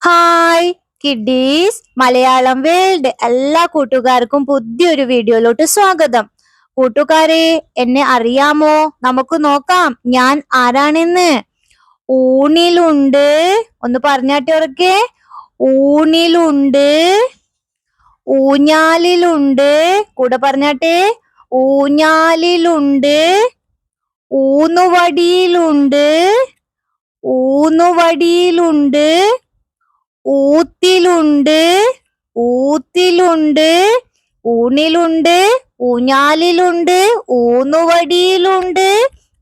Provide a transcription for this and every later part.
Hi kiddies Malayalam world എല്ലാ കൂട്ടുകാർക്കും പുതിയൊരു വീഡിയോയിലോട്ട് സ്വാഗതം. കൂട്ടുകാരെ, എന്നെ അറിയാമോ? നമുക്ക് നോക്കാം ഞാൻ ആരാണെന്ന്. ഊണിലുണ്ട്, ഒന്ന് പറഞ്ഞാട്ടെ ഉറക്കെ. ഊണിലുണ്ട്, ഊഞ്ഞാലിലുണ്ട്, കൂടെ പറഞ്ഞാട്ടെ. ഊഞ്ഞാലിലുണ്ട്, ഊന്നുവടിയിലുണ്ട്, ഊന്നുവടിയിലുണ്ട്, ഊത്തിലുണ്ട്, ഊത്തിലുണ്ട്, ഊണിലുണ്ട്, ഊഞ്ഞാലിലുണ്ട്, ഊന്നുവടിയിലുണ്ട്,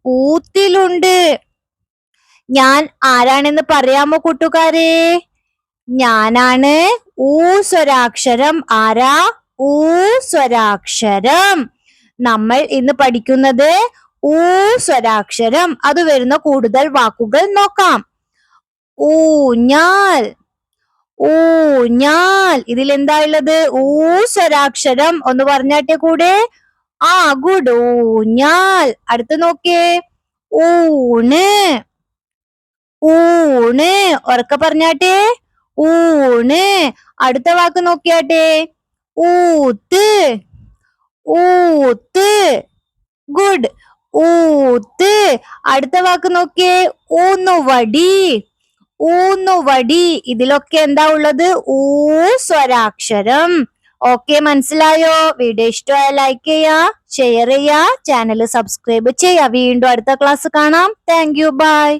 ഊത്തിലുണ്ട്. ഞാൻ ആരാണെന്ന് പറയാമോ കൂട്ടുകാരെ? ഞാനാണ് ഊ സ്വരാക്ഷരം. ആരാ? ഊ സ്വരാക്ഷരം. നമ്മൾ ഇന്ന് പഠിക്കുന്നത് ഊ സ്വരാക്ഷരം. അത് വരുന്ന കൂടുതൽ വാക്കുകൾ നോക്കാം. ഊഞ്ഞാൽ, ഊഞ്ഞാൽ. ഇതിലെന്താ ഉള്ളത്? ഊ സ്വരാക്ഷരം. ഒന്ന് പറഞ്ഞാട്ടെ കൂടെ. ഗുഡ്. ഊഞ്ഞാൽ. അടുത്ത് നോക്കിയേ. ഊണ്, ഊണ്. ഉറക്കെ പറഞ്ഞാട്ടെ. ഊണ്. അടുത്ത വാക്ക് നോക്കിയാട്ടെ. ഊത്ത്, ഊത്ത്. ഗുഡ്. ഊത്ത്. അടുത്ത വാക്ക് നോക്കിയേ. ഊന്നുവടി, ഊന്നുവടി. ഇതിലൊക്കെ എന്താ ഉള്ളത്? ഊ സ്വരാക്ഷരം. ഓക്കെ, മനസ്സിലായോ? വീഡിയോ ഇഷ്ടമായ ലൈക്ക് ചെയ്യാ, ഷെയർ ചെയ്യാ, ചാനൽ സബ്സ്ക്രൈബ് ചെയ്യാ. വീണ്ടും അടുത്ത ക്ലാസ് കാണാം. Thank you, by.